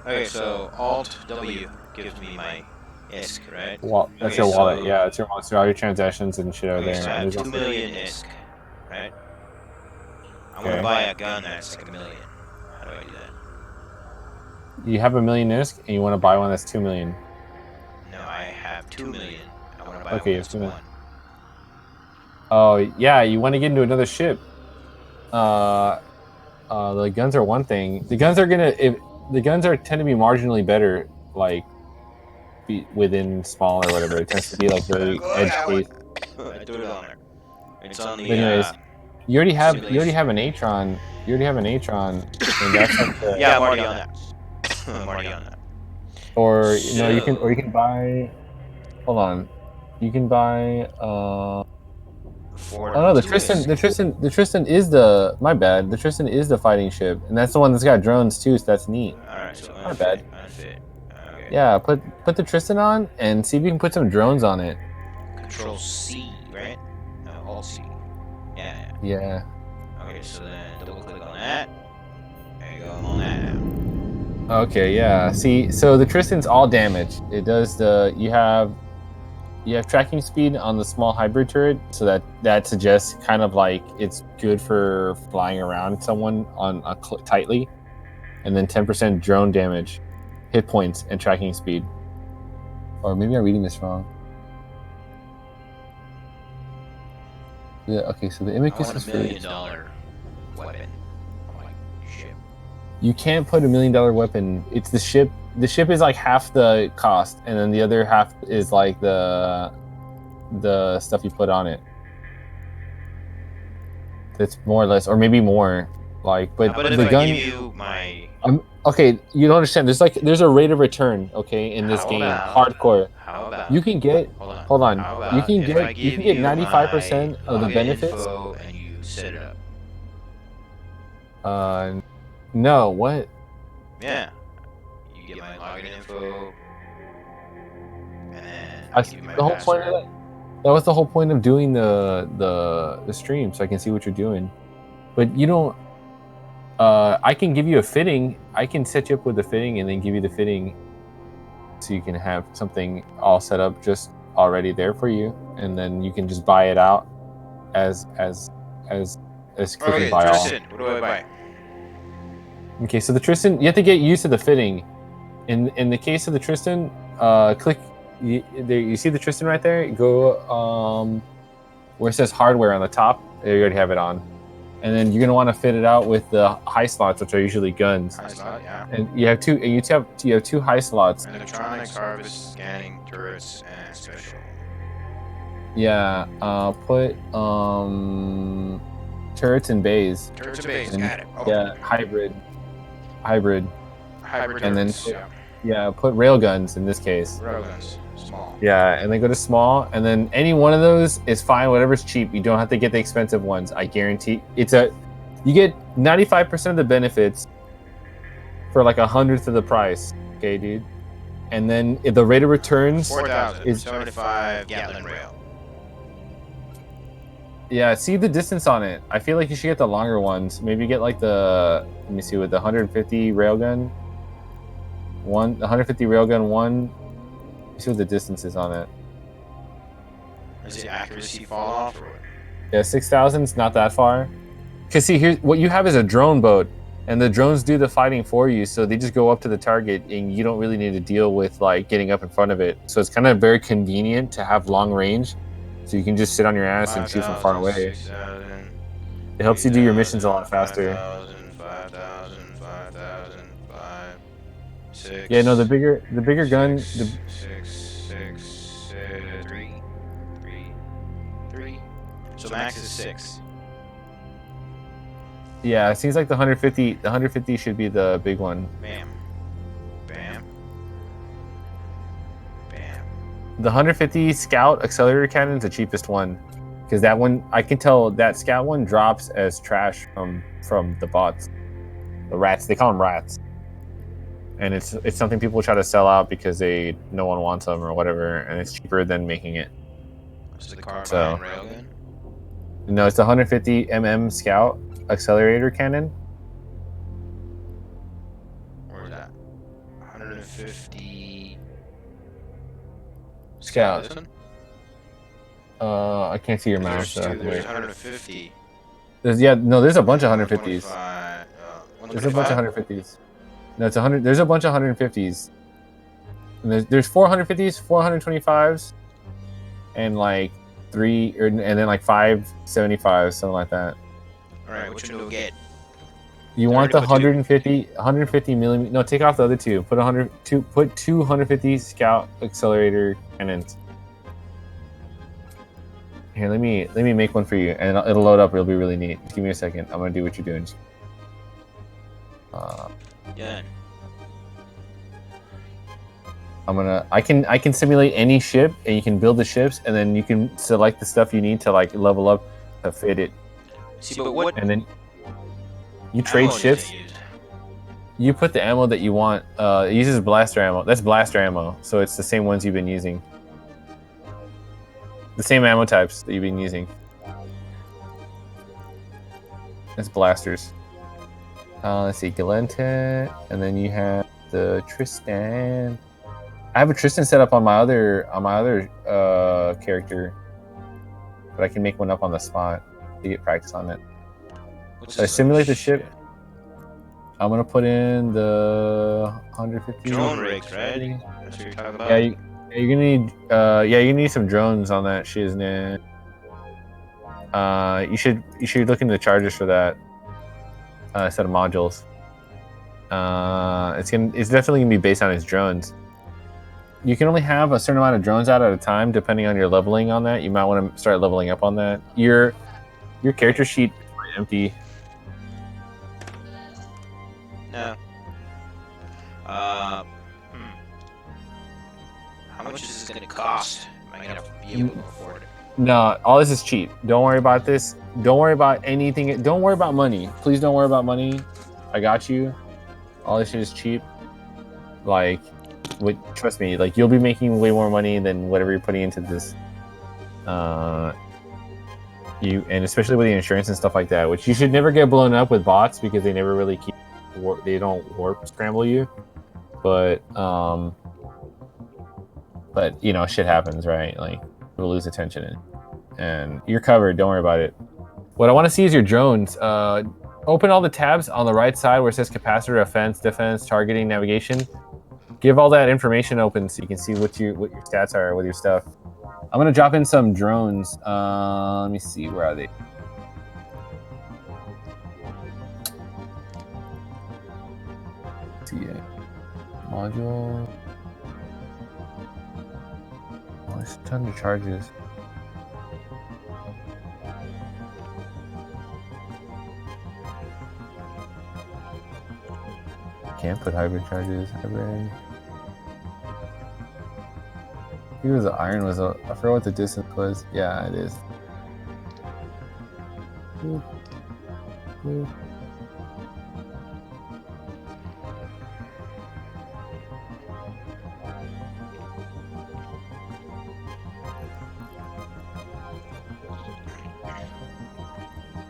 Okay, so Alt W gives me my ISK, right? Well, that's Okay, your wallet. so- Yeah, it's your wallet. So all your transactions and shit are Okay, there. so I And have there's 2 also- million ISK, right? I want Okay. to buy a gun that's like 1 million. How do I do that? You have 1 million ISK and you want to buy one that's 2 million. No, I have 2 million. I want to buy Okay, one you have that's 2 million. 1. Oh yeah, you want to get into another ship. The guns are one thing. The guns tend to be marginally better, like within small or whatever. It tends to be like very edge case. I threw it on there. It's on the. But anyways, you already have simulation. an Atron. You already have an Atron, and that's like the, Yeah, I'm already on that. I'm already on that. or you can buy. Hold on. You can buy. Four. Oh no, the two Tristan, discs. the Tristan is the. My bad. The Tristan is the fighting ship, and that's the one that's got drones too. So that's neat. All right, so My bad. unfit. Okay. Yeah, put the Tristan on and see if you can put some drones on it. Control C, right? No, Alt C. Yeah. Yeah. Okay, so then double click on that. There you go. I'm on that now. Okay. Yeah. See, so the Tristan's all damage. It does the. You have tracking speed on the small hybrid turret, so that suggests kind of like it's good for flying around someone on tightly, and then 10% drone damage, hit points, and tracking speed. Or maybe I'm reading this wrong. Yeah. Okay. So the I Imicus want is $1 free. million weapon on my ship. You can't put $1 million weapon. It's the ship. The ship is like half the cost, and then the other half is like the stuff you put on it. It's more or less, or maybe more. Like, but But if the I gun. give you my, Okay, you don't understand. There's a rate of return. Okay, in this How game, about- hardcore. how about? You can get. Hold on. How You about can if I get. give You can get you 95% my of the login benefits. info and you set it up. No. What? Yeah. You get my login info, and then I, I give you my the whole point password. of that was the whole point of doing the stream, so I can see what you're doing. But you don't. I can give you a fitting. I can set you up with a fitting and then give you the fitting, so you can have something all set up just already there for you, and then you can just buy it out as clicking Okay, buy all. Tristan, what do I buy? Okay, so the Tristan, you have to get used to the fitting. In the case of the Tristan, click. You see the Tristan right there? Go where it says hardware on the top. There, you already have it on. And then you're gonna want to fit it out with the high slots, which are usually guns. High slot, yeah. And you have two. And you have two high slots. Electronics, harvest, scanning, turrets, and special. Yeah. Put turrets and bays. Turrets and base, And, got it. Oh, yeah, hybrid. hybrid and then turrets, put- yeah. Yeah, put railguns in this case. Railguns, small. Yeah, and then go to small, and then any one of those is fine. Whatever's cheap, you don't have to get the expensive ones. I guarantee you get 95% of the benefits for like 100th of the price. Okay, dude. And then if the rate of returns 4,000, is 75 gallon rail. yeah. See the distance on it. I feel like you should get the longer ones. Maybe get like the let me see with the 150 railgun. The 150 railgun one. See what the distance is on it. Is it accuracy fall off or? Yeah, 6,000's not that far. Cause see, here's what you have is a drone boat, and the drones do the fighting for you. So they just go up to the target, and you don't really need to deal with like getting up in front of it. So it's kind of very convenient to have long range, so you can just sit on your ass and shoot from far away. 6,000, It helps you do your missions a lot faster. 5,000, 5, 6. Yeah, no, the bigger gun. Six, 3. So max is 6. Yeah, it seems like the 150. The 150 should be the big one. Bam. Bam. Bam. The 150 Scout accelerator cannon is the cheapest one, because that one I can tell that Scout one drops as trash from the bots, the rats. They call them rats, and it's something people try to sell out because no one wants them or whatever, and it's cheaper than making it. This is the carbine So- railgun. No, it's the 150 mm Scout accelerator cannon. Where is that? 150. Scout. This one? I can't see your mouse. There's two. There's Wait. 150. There's a bunch of 150s. 125, There's a bunch of 150s. No, it's 100. There's a bunch of 150s. And there's 450s, 425s, and like and then like 575s, something like that. Alright, which one do we get? You I want the already put 150 millimeter? No, take off the other two. Put 250 Scout accelerator cannons. Here, let me make one for you, and it'll load up. It'll be really neat. Give me a second. I'm gonna do what you're doing. Done. I can simulate any ship, and you can build the ships, and then you can select the stuff you need to like level up to fit it, See, but what and then you trade ammo does it ships. use? You put the ammo that you want. It uses blaster ammo. That's blaster ammo, so it's the same ones you've been using. The same ammo types that you've been using. It's blasters. Let's see, Galente, and then you have the Tristan. I have a Tristan set up on my other character, but I can make one up on the spot to get practice on it. What's So I this simulate the shit? ship. I'm gonna put in the 150 Drone rigs, right? That's what you're talking about. Yeah, you're gonna need you're gonna need some drones on that shiznit. You should look into the charges for that set of modules. It's definitely gonna be based on his drones. You can only have a certain amount of drones out at a time, depending on your leveling on that. You might want to start leveling up on that. Your character sheet is pretty empty. No. How much is this gonna cost? Am I gonna be able to afford it? No, all this is cheap. Don't worry about this. Don't worry about anything. Don't worry about money. Please don't worry about money. I got you. All this shit is cheap. Like, trust me. Like, you'll be making way more money than whatever you're putting into this. And especially with the insurance and stuff like that, which you should never get blown up with bots because they never really they don't warp scramble you. But you know, shit happens, right? Like, you'll lose attention, and you're covered. Don't worry about it. What I want to see is your drones. Open all the tabs on the right side where it says capacitor, offense, defense, targeting, navigation. Give all that information open so you can see what your stats are with your stuff. I'm gonna drop in some drones. Let me see, where are they? Let's see, module. Oh, there's a ton of charges. Can't put hybrid charges. Hybrid. I think it was the iron was. I forgot what the distance was. Yeah, it is.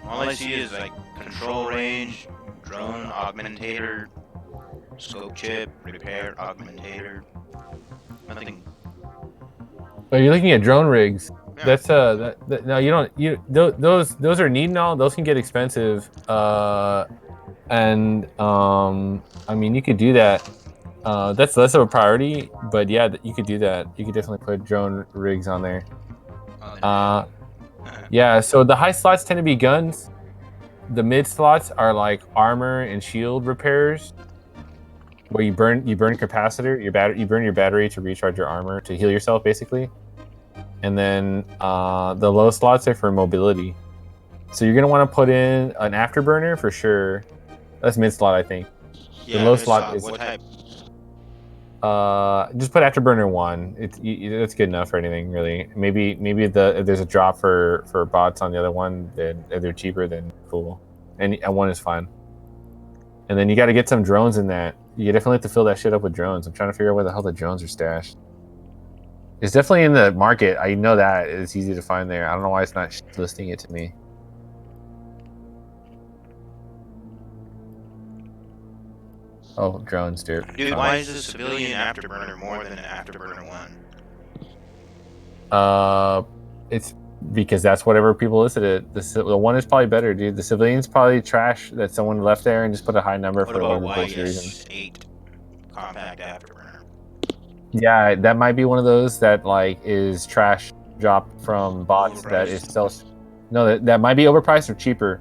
All I see is like control range, drone augmentator, scope chip, repair augmentator. Nothing. But you're looking at drone rigs. Yeah. That's no, you don't. Those are neat and all. Those can get expensive. I mean, you could do that. That's less of a priority, but yeah, you could do that. You could definitely put drone rigs on there. Yeah. So the high slots tend to be guns. The mid slots are like armor and shield repairs, where you burn capacitor, you burn your battery to recharge your armor to heal yourself, basically. And then the low slots are for mobility. So you're gonna want to put in an afterburner for sure. That's mid slot, I think. Yeah, the low slot is what type? just put afterburner 1. It's good enough for anything really. Maybe if there's a drop for bots on the other one, then if they're cheaper, then cool. And 1 is fine. And then you got to get some drones in that. You definitely have to fill that shit up with drones. I'm trying to figure out where the hell the drones are stashed. It's definitely in the market. I know that it's easy to find there. I don't know why it's not listing it to me. Oh, drones, dude. Dude, why is the civilian afterburner more than an afterburner 1? It's because that's whatever people listed it. The 1 is probably better, dude. The civilian's probably trash that someone left there and just put a high number What for about whatever bullshit reason. YS8 compact afterburner? Yeah, that might be one of those that like is trash dropped from bots that is Overpriced. No, that might be overpriced or cheaper.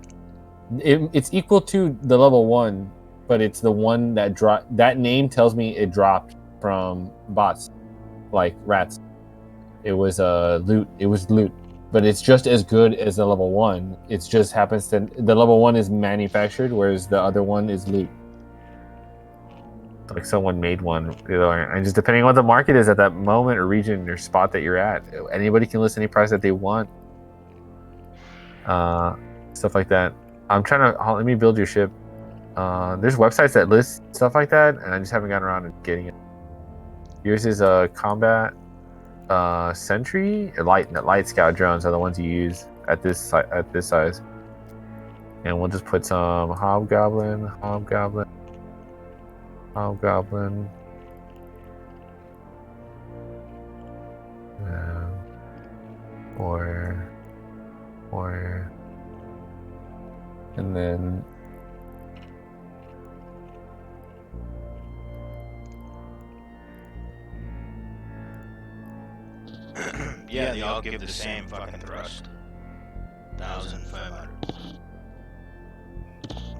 It's equal to the level 1, but it's the one that dropped. That name tells me it dropped from bots, like rats. It was loot. It was loot, but it's just as good as the level 1. It just happens to the level 1 is manufactured, whereas the other one is loot. like someone made one, and just depending on what the market is at that moment or region or spot that you're at, anybody can list any price that they want. Stuff like that. I'm trying to let me build your ship. There's websites that list stuff like that, and I just haven't gotten around to getting it. Yours is a combat sentry. Light scout drones are the ones you use at this size. And we'll just put some hobgoblin, warrior, and then Yeah, they all give the same fucking thrust. 1,500.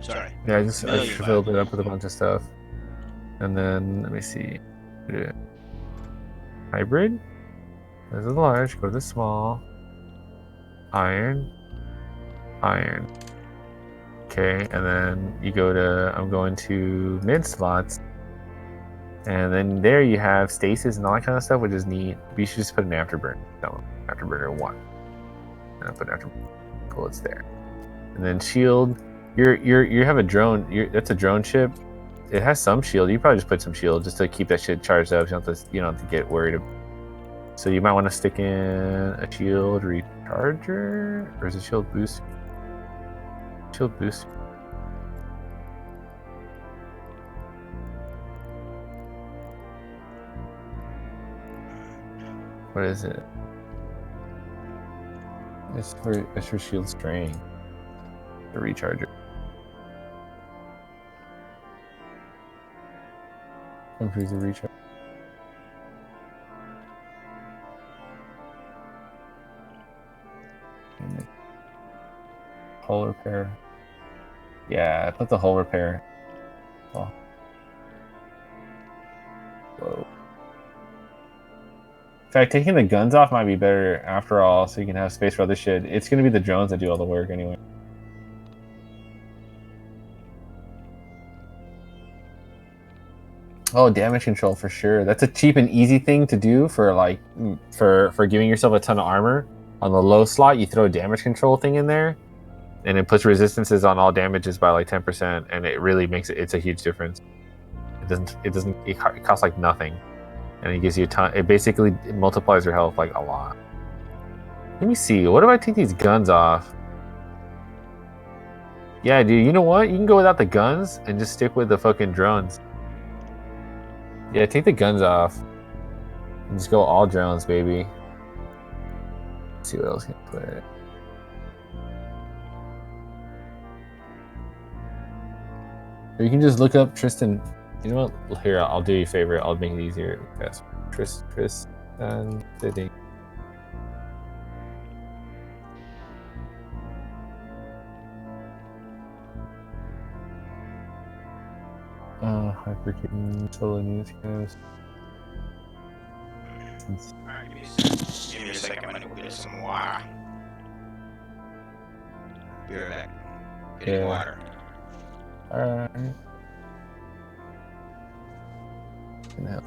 Sorry. yeah, I just Million filled it up with a bunch of stuff. And then let me see. Hybrid. There's a large. Go to the small. Iron. Okay, and then you go to. I'm going to mid slots. And then there you have stasis and all that kind of stuff, which is neat. You should just put an afterburner. No, afterburner 1. And I'll put afterburner. Cool, it's there. And then shield. You have a drone. That's a drone ship. It has some shield. You probably just put some shield just to keep that shit charged up. You don't have to get worried. So you might want to stick in a shield recharger, or is it shield boost? Shield boost. What is it? It's for shield strain. The recharger. Improves the recharge. Hull repair. Yeah, put the hull repair. Oh. Whoa. In fact, taking the guns off might be better after all, so you can have space for other shit. It's gonna be the drones that do all the work anyway. Oh, damage control for sure. That's a cheap and easy thing to do for like for giving yourself a ton of armor. On the low slot, you throw a damage control thing in there, and it puts resistances on all damages by like 10%, and it really makes it's a huge difference. It costs like nothing, and it gives you a ton. It basically multiplies your health like a lot. Let me see. What if I take these guns off? Yeah, dude. You know what? You can go without the guns and just stick with the fucking drones. Yeah, take the guns off. And just go all drones, baby. Let's see what else can I put. Or you can just look up Tristan. You know what? Here, I'll do you a favor. I'll make it easier. Yes. Tristan Diddy. Hyperkin solo newscast. Alright, give me a second. I'm gonna get some water. Be right back. Getting water. Alright. Can help.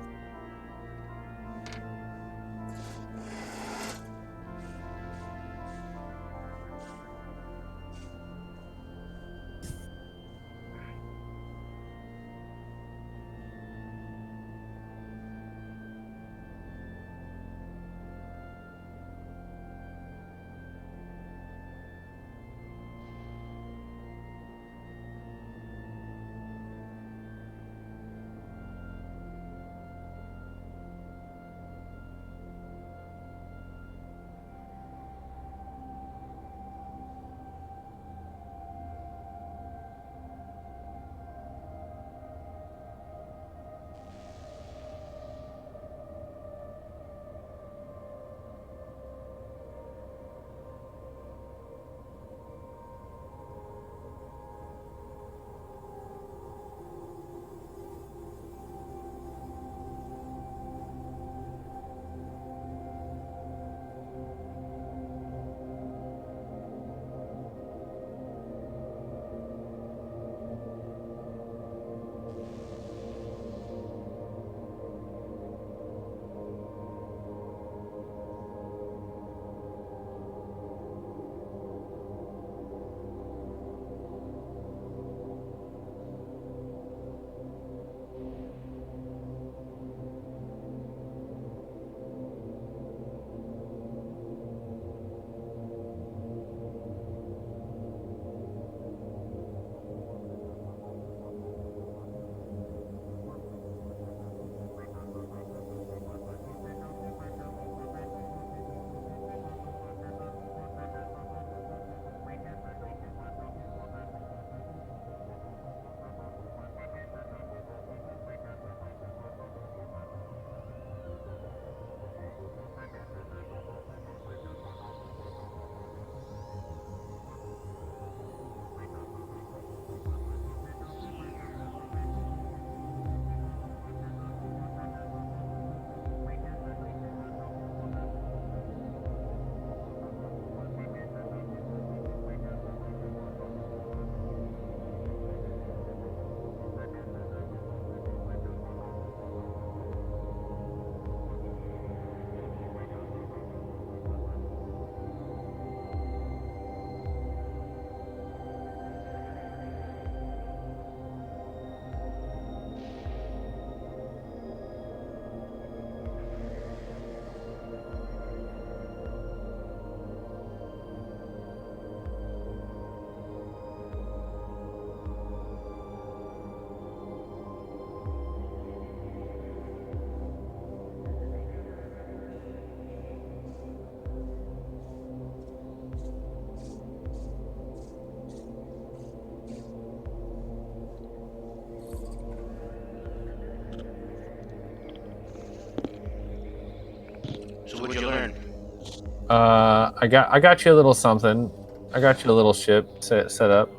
I got you a little something. I got you a little ship set up.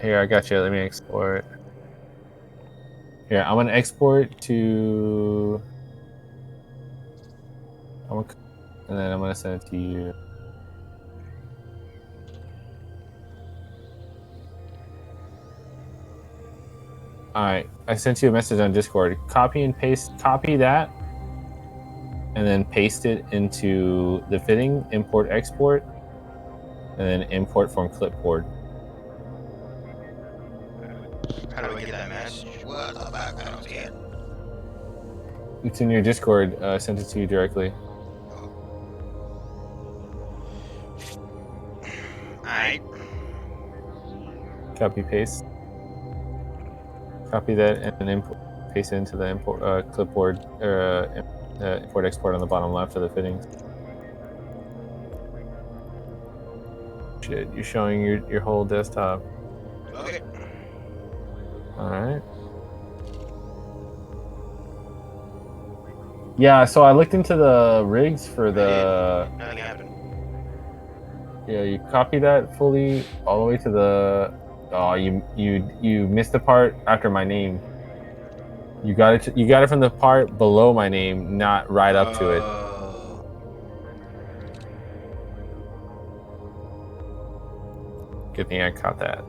Here, I got you. Let me export. Here, I'm gonna export to. And then I'm gonna send it to you. Alright, I sent you a message on Discord. Copy that, and then paste it into the fitting, import, export, and then import from clipboard. How do I get that message? What the fuck? I don't see it. It's in your Discord. I sent it to you directly. Alright. Copy, paste. Copy that and then paste it into the import clipboard or import export on the bottom left of the fittings. Shit, you're showing your whole desktop. Okay. All right. Yeah, so I looked into the rigs for the. Nothing happened. Yeah, you copy that fully all the way to the. Oh, you missed the part after my name. You got it. You got it from the part below my name, not right up to it. Good thing I caught that.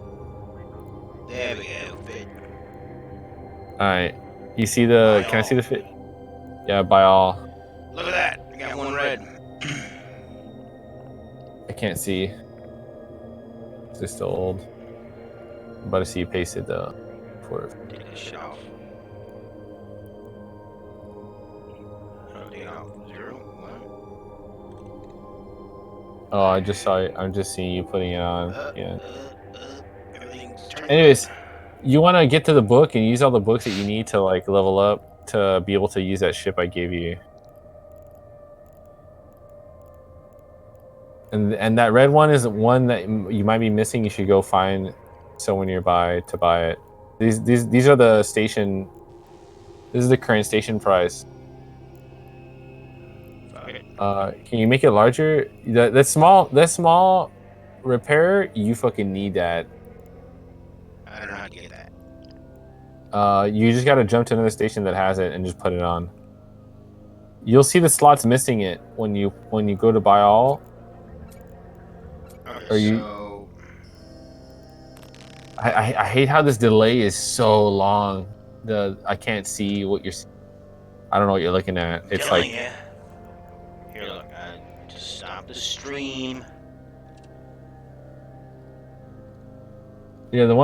There we go. Fit. All right. You see the? By Can I see all. the fit? Yeah, by all. Look at that. I got one red. I can't see. Is this still old? I'm about to see you pasted the. Take this shit off. Take off 0, 1. Oh, I just saw it. I'm just seeing you putting it on. Yeah. Everything's turning. Anyways, you want to get to the book and use all the books that you need to like level up to be able to use that ship I gave you. And that red one is one that you might be missing. You should go find someone nearby to buy it. These are the station. This is the current station price. Can you make it larger? That small repair, you fucking need that. I don't know how to get that. You just gotta jump to another station that has it and just put it on. You'll see the slots missing it when you go to buy all. Okay, Are you? so... I hate how this delay is so long. I can't see what you're. I don't know what you're looking at. It's like. You. Here, look. Just stop the stream. Yeah, the one.